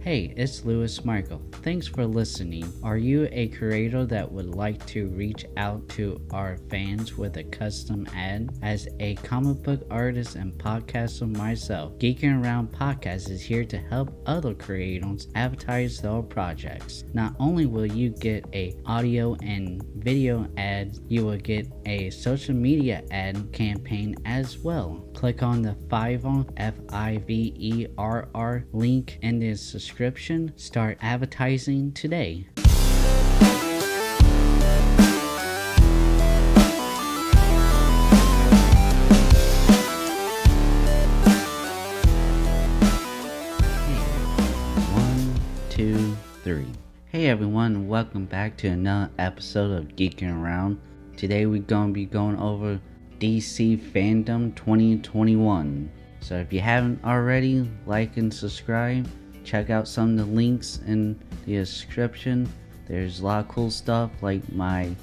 Hey, it's Lewis Michael. Thanks for listening. Are you a creator that would like to reach out to our fans with a custom ad? As a comic book artist and podcaster myself, Geeking Around Podcast is here to help other creators advertise their projects. Not only will you get a audio and video ad, you will get a social media ad campaign as well. Click on the Fiverr Fiverr link in the description. Start advertising today. One, two, three. Hey everyone, welcome back to another episode of Geeking Around. Today we're gonna be going over DC Fandome 2021. So if you haven't already, like and subscribe. Check out some of the links in the description. There's a lot of cool stuff like my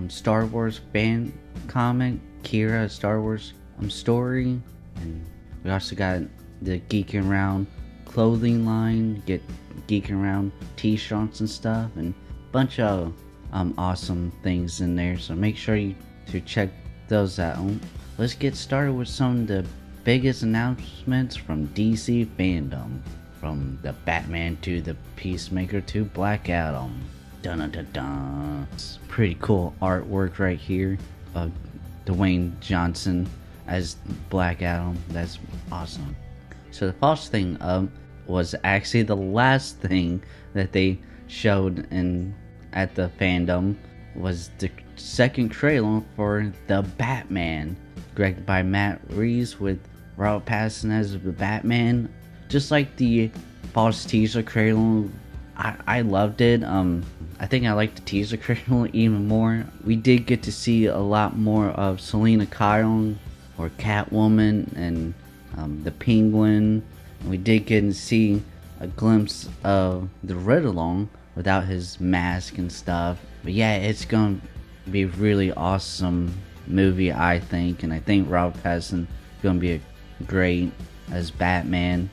Star Wars fan comic, Kira Star Wars story, and we also got the Geeking Around clothing line. Get Geeking Around t-shirts and stuff, and a bunch of awesome things in there. So make sure to check those out. Let's get started with some of the biggest announcements from DC Fandome. From the Batman to the Peacemaker to Black Adam. Dun dun dun dun. It's pretty cool artwork right here of Dwayne Johnson as Black Adam. That's awesome. So the first thing was actually the last thing that they showed at the fandom was the second trailer for The Batman, directed by Matt Reeves with Robert Pattinson as the Batman. Just like the false teaser trailer, I loved it. I think I liked the teaser trailer even more. We did get to see a lot more of Selena Kyle or Catwoman and the Penguin. We did get to see a glimpse of the Riddler without his mask and stuff. But yeah, it's gonna be a really awesome movie, I think, and I think Robert Pattinson is gonna be great as Batman.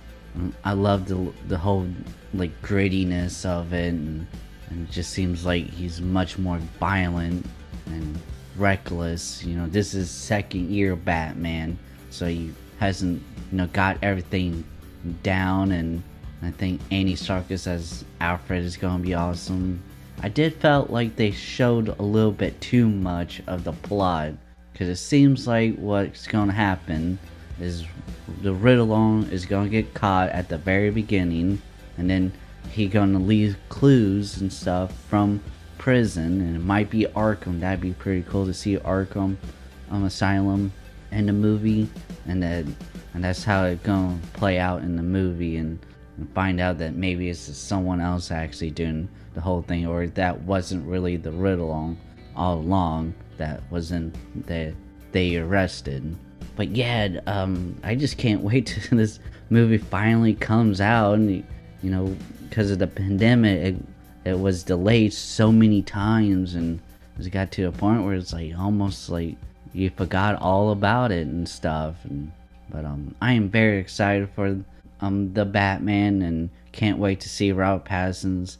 I love the whole like grittiness of it, and it just seems like he's much more violent and reckless. You know, this is second year Batman, so he hasn't got everything down, and I think Andy Serkis as Alfred is gonna be awesome. I did felt like they showed a little bit too much of the plot, because it seems like what's gonna happen is the Riddler is gonna get caught at the very beginning, and then he gonna leave clues and stuff from prison, and it might be Arkham. That'd be pretty cool to see Arkham Asylum in the movie, and that's how it's gonna play out in the movie, and find out that maybe it's someone else actually doing the whole thing, or that wasn't really the Riddler all along that they arrested. But yeah, I just can't wait till this movie finally comes out. And because of the pandemic, it was delayed so many times, and it got to a point where it's like almost like you forgot all about it and stuff. But I am very excited for the Batman, and can't wait to see Robert Pattinson's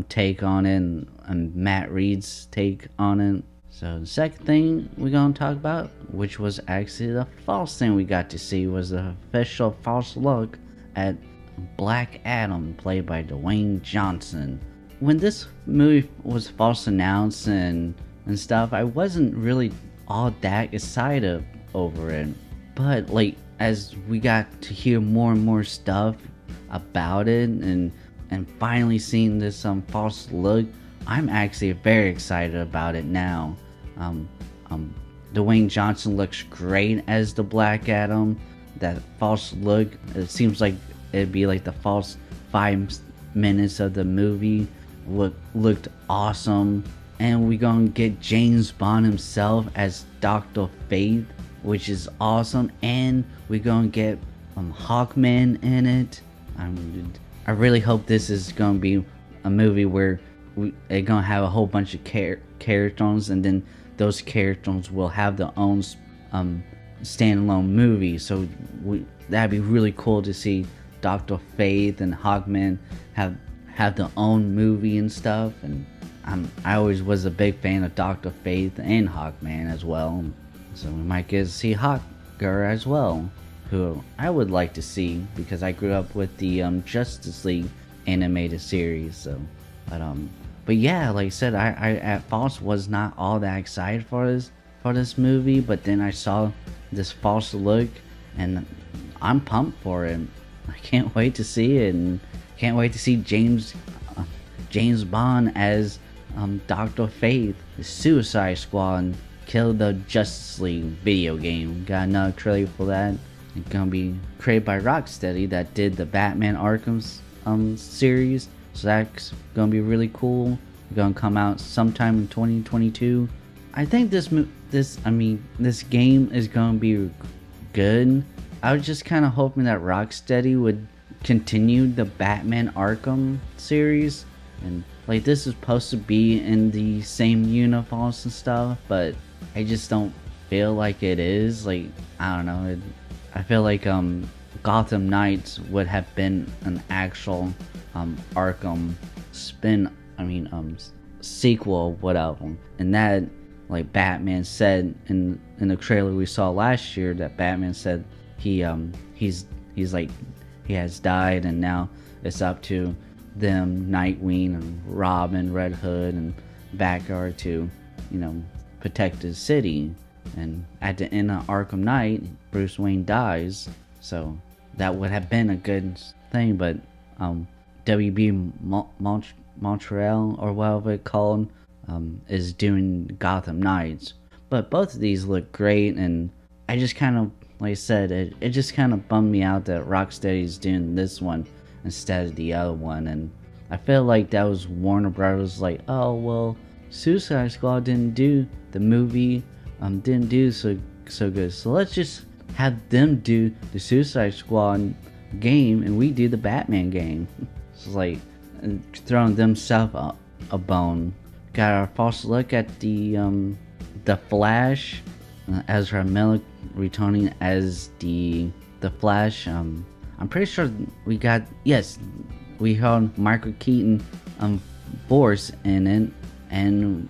take on it, and Matt Reeves' take on it. So the second thing we're going to talk about, which was actually the false thing we got to see, was the official false look at Black Adam, played by Dwayne Johnson. When this movie was false announced and stuff, I wasn't really all that excited over it. But like, as we got to hear more and more stuff about it, and finally seeing this false look, I'm actually very excited about it now. Dwayne Johnson looks great as the Black Adam. That false look, it seems like it'd be like the false 5 minutes of the movie looked awesome. And we're gonna get James Bond himself as Dr. Fate, which is awesome. And we're gonna get Hawkman in it. I really hope this is gonna be a movie where they're gonna have a whole bunch of characters, and then those characters will have their own standalone movie. So that'd be really cool to see Dr. Fate and Hawkman have their own movie and stuff, and I always was a big fan of Dr. Fate and Hawkman as well. So we might get to see Hawkgirl as well, who I would like to see because I grew up with the Justice League animated series. So, but yeah, like I said, I at first was not all that excited for this movie, but then I saw this false look, and I'm pumped for it. I can't wait to see it, and can't wait to see James Bond as Dr. Fate. The Suicide Squad killed the Justice League video game. Got another trailer for that. It's gonna be created by Rocksteady that did the Batman Arkham series. So that's gonna be really cool. It's gonna come out sometime in 2022. I think this game is gonna be good. I was just kind of hoping that Rocksteady would continue the Batman Arkham series, and like this is supposed to be in the same universe and stuff, but I just don't feel like it is. Like, I don't know, I feel like Gotham Knights would have been an actual Arkham sequel, whatever. And that, like Batman said in the trailer we saw last year, that Batman said he's like he has died, and now it's up to them, Nightwing and Robin, Red Hood and Batgirl to, protect his city. And at the end of Arkham Knight, Bruce Wayne dies, so that would have been a good thing. But WB Montreal, or whatever it's called, is doing Gotham Knights. But both of these look great, and I just kind of, like I said, it just kind of bummed me out that Rocksteady's doing this one instead of the other one. And I feel like that was Warner Brothers, like, oh well, Suicide Squad didn't do the movie, didn't do so good, so let's just have them do the Suicide Squad game and we do the Batman game. It's like throwing themselves a bone. Got our first look at the Flash, Ezra Miller returning as the Flash. I'm pretty sure we heard Michael Keaton voice in it, and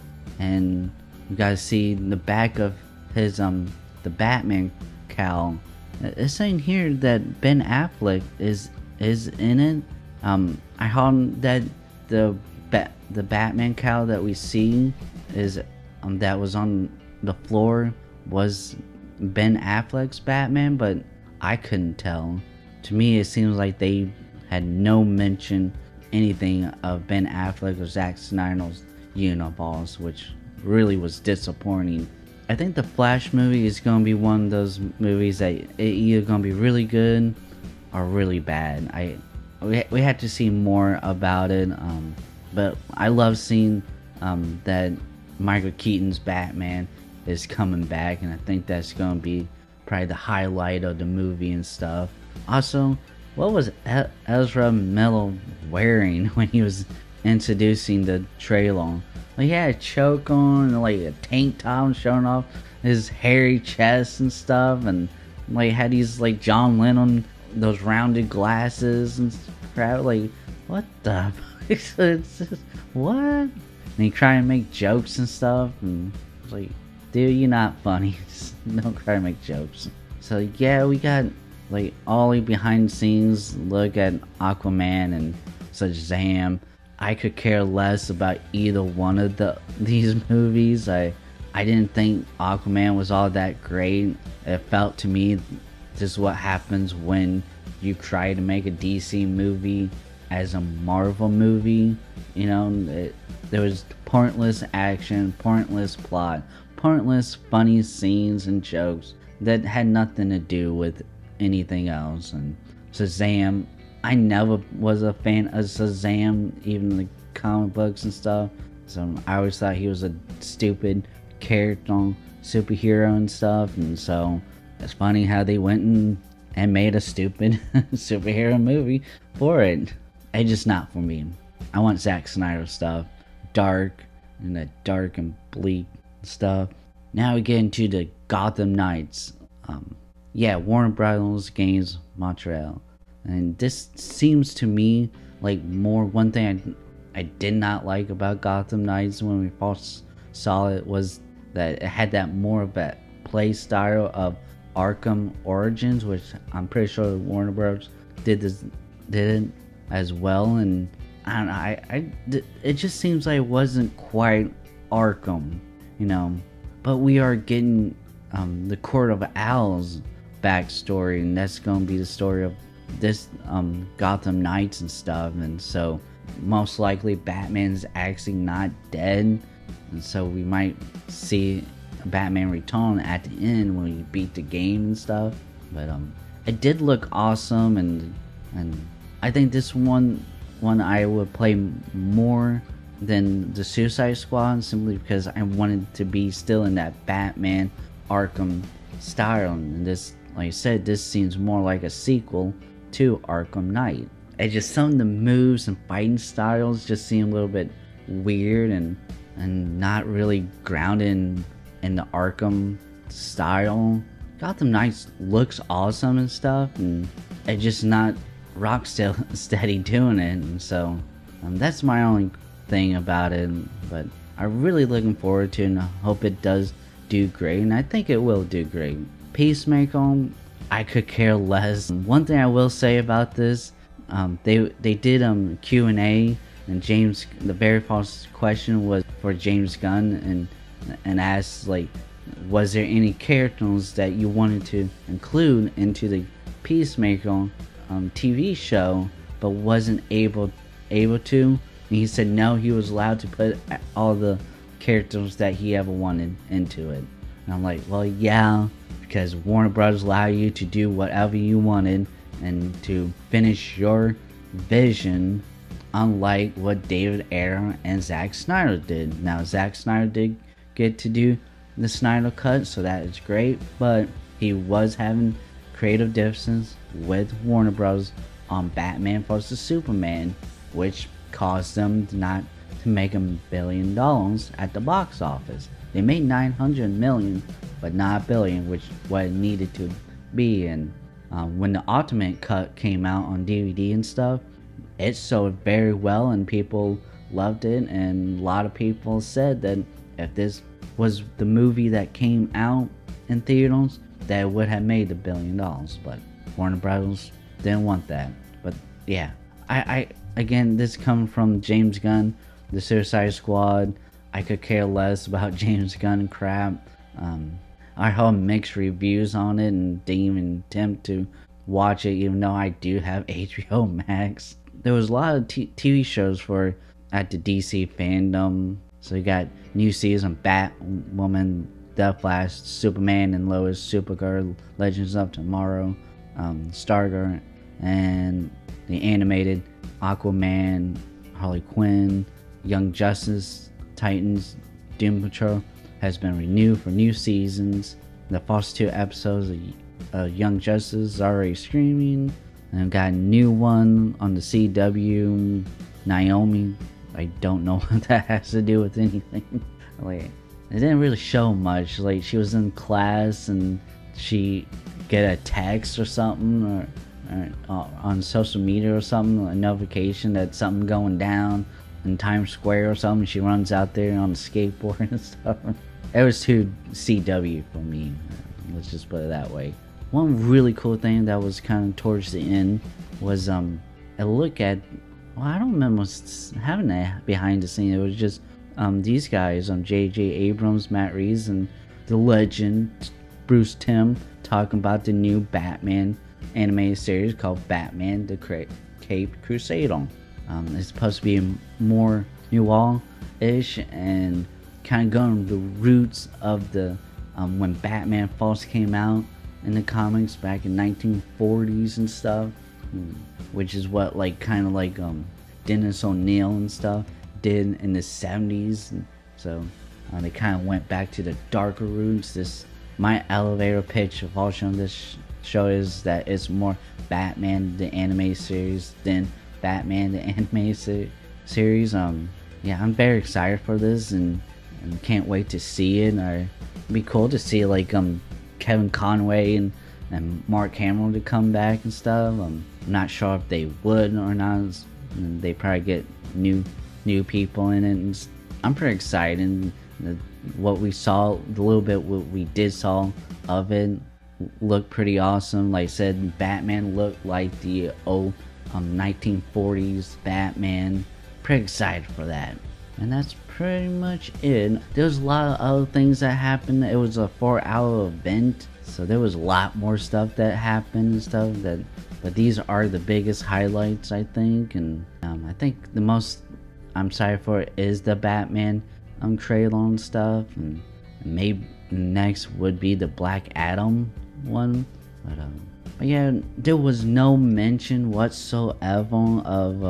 we got to see the back of his the Batman cowl. It's saying here that Ben Affleck is in it. I heard that the Batman cowl that we see is that was on the floor was Ben Affleck's Batman, but I couldn't tell. To me, it seems like they had no mention anything of Ben Affleck or Zack Snyder's universe, which really was disappointing. I think the Flash movie is going to be one of those movies that it either going to be really good or really bad. We had to see more about it, but I love seeing that Michael Keaton's Batman is coming back, and I think that's going to be probably the highlight of the movie and stuff. Also, what was Ezra Miller wearing when he was introducing the trailer? Like, he had a choke on and like a tank top showing off his hairy chest and stuff, and like had these like John Lennon, those rounded glasses and crap. Like, what the it's just, what? And he try and make jokes and stuff, and it's like, dude, you're not funny. Just don't try to make jokes. So yeah, we got like all the behind the scenes look at Aquaman and Shazam. I could care less about either one of these movies. I didn't think Aquaman was all that great. It felt to me just what happens when you try to make a DC movie as a Marvel movie. There was pointless action, pointless plot, pointless funny scenes and jokes that had nothing to do with anything else. And Shazam, I never was a fan of Shazam, even the comic books and stuff. So I always thought he was a stupid character, superhero and stuff. And so it's funny how they went and made a stupid superhero movie for it. It's just not for me. I want Zack Snyder stuff, dark, and that dark and bleak stuff. Now we get into the Gotham Knights. Warner Brothers Games Montreal. And this seems to me like more one thing I did not like about Gotham Knights when we first saw it was that it had that more of that play style of Arkham Origins, which I'm pretty sure Warner Bros. did it as well. And I don't know, it just seems like it wasn't quite Arkham, you know. But we are getting the Court of Owls backstory, and that's going to be the story of this Gotham Knights and stuff. And so most likely Batman's actually not dead, and so we might see Batman return at the end when we beat the game and stuff. But it did look awesome, and I think this one I would play more than the Suicide Squad, simply because I wanted to be still in that Batman Arkham style. And this, like I said, this seems more like a sequel to Arkham Knight. It just, some of the moves and fighting styles just seem a little bit weird and not really grounded in the Arkham style. Gotham Knights looks awesome and stuff, and it's just not Rocksteady doing it. And so that's my only thing about it. But I'm really looking forward to it, and I hope it does do great, and I think it will do great. Peacemaker, I could care less. One thing I will say about this, they did Q&A, and James, the very first question was for James Gunn, and asked, like, was there any characters that you wanted to include into the Peacemaker TV show but wasn't able to? And he said no, he was allowed to put all the characters that he ever wanted into it. And I'm like, well, yeah, because Warner Bros. Allow you to do whatever you wanted and to finish your vision, unlike what David Ayer and Zack Snyder did. Now, Zack Snyder did get to do the Snyder Cut, so that is great, but he was having creative differences with Warner Bros. On Batman vs. Superman, which caused them not to make $1 billion at the box office. They made $900 million, but not $1 billion, which what it needed to be. And when the Ultimate Cut came out on DVD and stuff, it sold very well, and people loved it. And a lot of people said that if this was the movie that came out in theaters, that it would have made $1 billion. But Warner Bros. Didn't want that. But yeah, I again, this coming from James Gunn, the Suicide Squad, I could care less about James Gunn crap. I heard mixed reviews on it and didn't even attempt to watch it, even though I do have HBO Max. There was a lot of TV shows at the DC Fandome. So you got new season Batwoman, The Flash, Superman and Lois, Supergirl, Legends of Tomorrow, Stargirl, and the animated Aquaman, Harley Quinn, Young Justice, Titans, Doom Patrol has been renewed for new seasons. The first 2 episodes of Young Justice are already streaming, and I've got a new one on the CW, Naomi. I don't know what that has to do with anything. Like, it didn't really show much. Like, she was in class and she get a text or something, or on social media or something, a notification that something going down in Times Square or something. She runs out there on a skateboard and stuff. It was too CW for me. Let's just put it that way. One really cool thing that was kind of towards the end was a look at, well, I don't remember having that behind the scene. It was just these guys, J.J. Abrams, Matt Reeves, and the legend Bruce Timm talking about the new Batman animated series called Batman the Caped Crusader. It's supposed to be more noir-ish and kind of going to the roots of the when Batman first came out in the comics back in 1940s and stuff, which is what kind of Dennis O'Neil and stuff did in the 70s. And so they kind of went back to the darker roots. My elevator pitch of all showing this show is that it's more Batman the animated series than Batman the animated series. Yeah, I'm very excited for this and can't wait to see it. It'd be cool to see Kevin Conway and Mark Hamill to come back and stuff. I'm not sure if they would or not. They probably get new people in it. And I'm pretty excited. What we saw, the little bit what we did saw of it, looked pretty awesome. Like I said, Batman looked like the old 1940s Batman. Pretty excited for that. And that's pretty much it. There's a lot of other things that happened. It was a 4-hour event, so there was a lot more stuff that happened and stuff but these are the biggest highlights, I think. And I think the most I'm excited for is the Batman trailer and stuff, and maybe next would be the Black Adam one. But yeah, there was no mention whatsoever of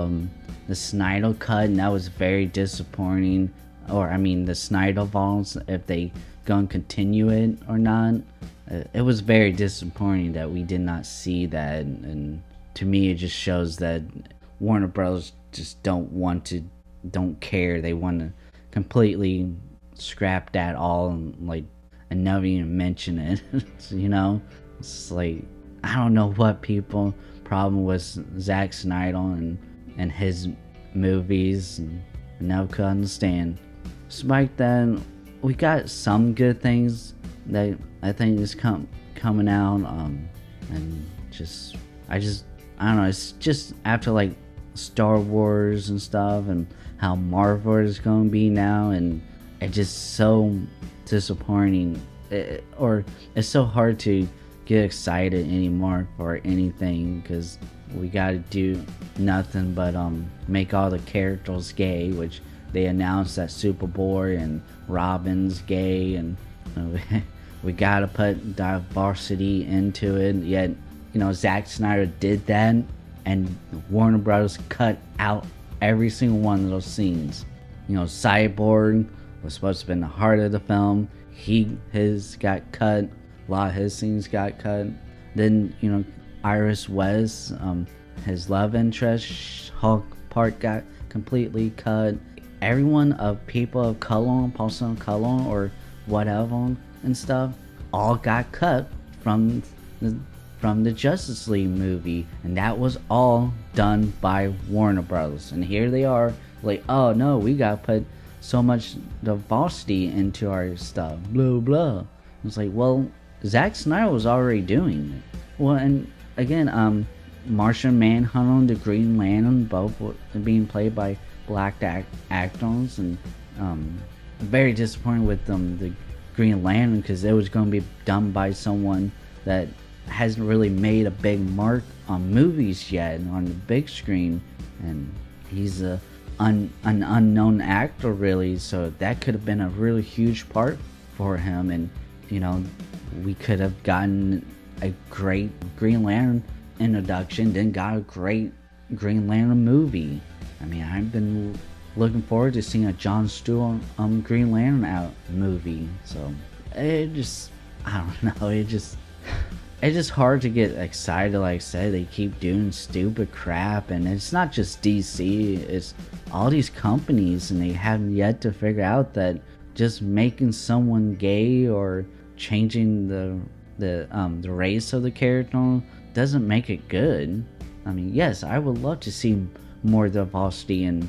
the Snyder cut, and that was very disappointing. Or I mean the Snyder Vaults, if they gonna continue it or not. It was very disappointing that we did not see that, and to me it just shows that Warner Bros. Just don't care. They want to completely scrap that all and never even mention it. You know, it's like, I don't know what people problem with Zack Snyder and his movies, and I never could understand. Despite that, we got some good things that I think is coming out, and I don't know, it's just after like Star Wars and stuff, and how Marvel is going to be now, and it's just so disappointing, or it's so hard to get excited anymore for anything, because we gotta do nothing but make all the characters gay, which they announced that Superboy and Robin's gay, and we gotta put diversity into it. Yet, you know, Zack Snyder did that, and Warner Bros. Cut out every single one of those scenes. You know, Cyborg was supposed to be in the heart of the film. His got cut. A lot of his scenes got cut. Then, you know, Iris West, his love interest, Hulk part got completely cut. Everyone of people of color, person of color, or whatever and stuff, all got cut from the Justice League movie, and that was all done by Warner Bros. And here they are, like, oh no, we gotta put so much diversity into our stuff, blah blah. It's like, well, Zack Snyder was already doing it. Well, and again, Martian Manhunter and the Green Lantern both were being played by black actors, and very disappointed with the Green Lantern, because it was going to be done by someone that hasn't really made a big mark on movies yet on the big screen, and he's an unknown actor really, so that could have been a really huge part for him. And you know, we could have gotten a great Green Lantern introduction, then got a great Green Lantern movie. I mean, I've been looking forward to seeing a Jon Stewart Green Lantern out movie. So it just, I don't know, it's just hard to get excited. Like I said, they keep doing stupid crap, and it's not just DC, it's all these companies, and they haven't yet to figure out that just making someone gay or changing the race of the character doesn't make it good. I mean, yes, I would love to see more diversity in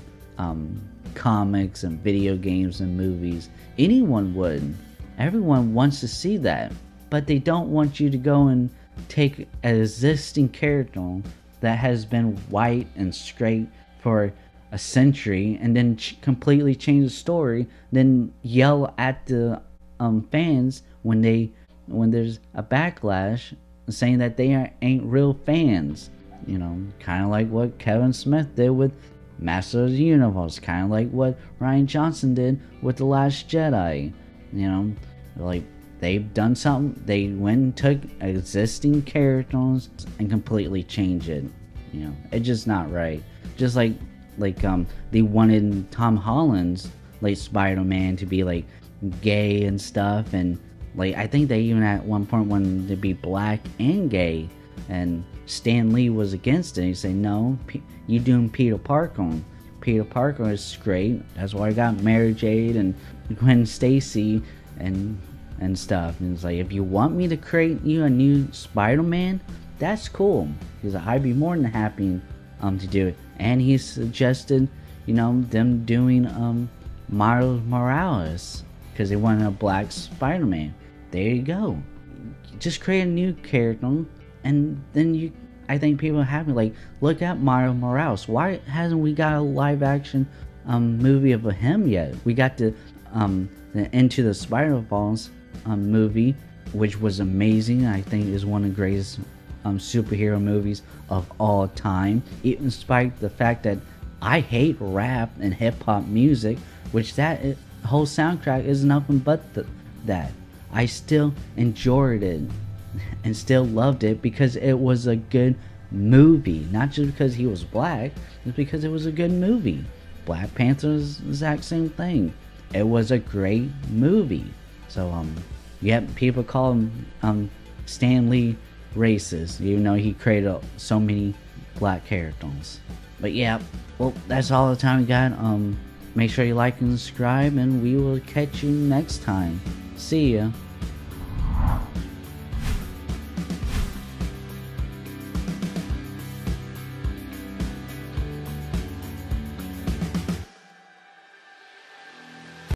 comics and video games and movies. Anyone would. Everyone wants to see that. But they don't want you to go and take an existing character that has been white and straight for a century, and then completely change the story, then yell at the fans when there's a backlash saying that they ain't real fans. You know, kind of like what Kevin Smith did with Master of the Universe, kind of like what Rian Johnson did with The Last Jedi. You know, like, they've done something. They went and took existing characters and completely changed it. You know, it's just not right. Just like they wanted Tom Holland's like Spider-Man to be like gay and stuff, and like I think they even at one point wanted to be black and gay, and Stan Lee was against it. He said, no, you doing Peter Parker. Peter Parker is straight. That's why I got Mary Jade and Gwen Stacy and stuff. And it's like, if you want me to create you a new Spider-Man, that's cool. He's like, I'd be more than happy to do it. And he suggested, you know, them doing Miles Morales because they wanted a black Spider-Man. There you go. Just create a new character, and then I think people are happy. Like, look at Miles Morales. Why hasn't we got a live action movie of him yet? We got the Into the Spider-Verse movie, which was amazing. I think is one of the greatest superhero movies of all time. Even despite the fact that I hate rap and hip-hop music, which that whole soundtrack is nothing but that. I still enjoyed it and still loved it because it was a good movie. Not just because he was black, it's because it was a good movie. Black Panther is the exact same thing. It was a great movie. So yet people call him Stan Lee racist, even though he created so many black characters. But yeah, well, that's all the time we got. Make sure you like and subscribe, and we will catch you next time. See ya.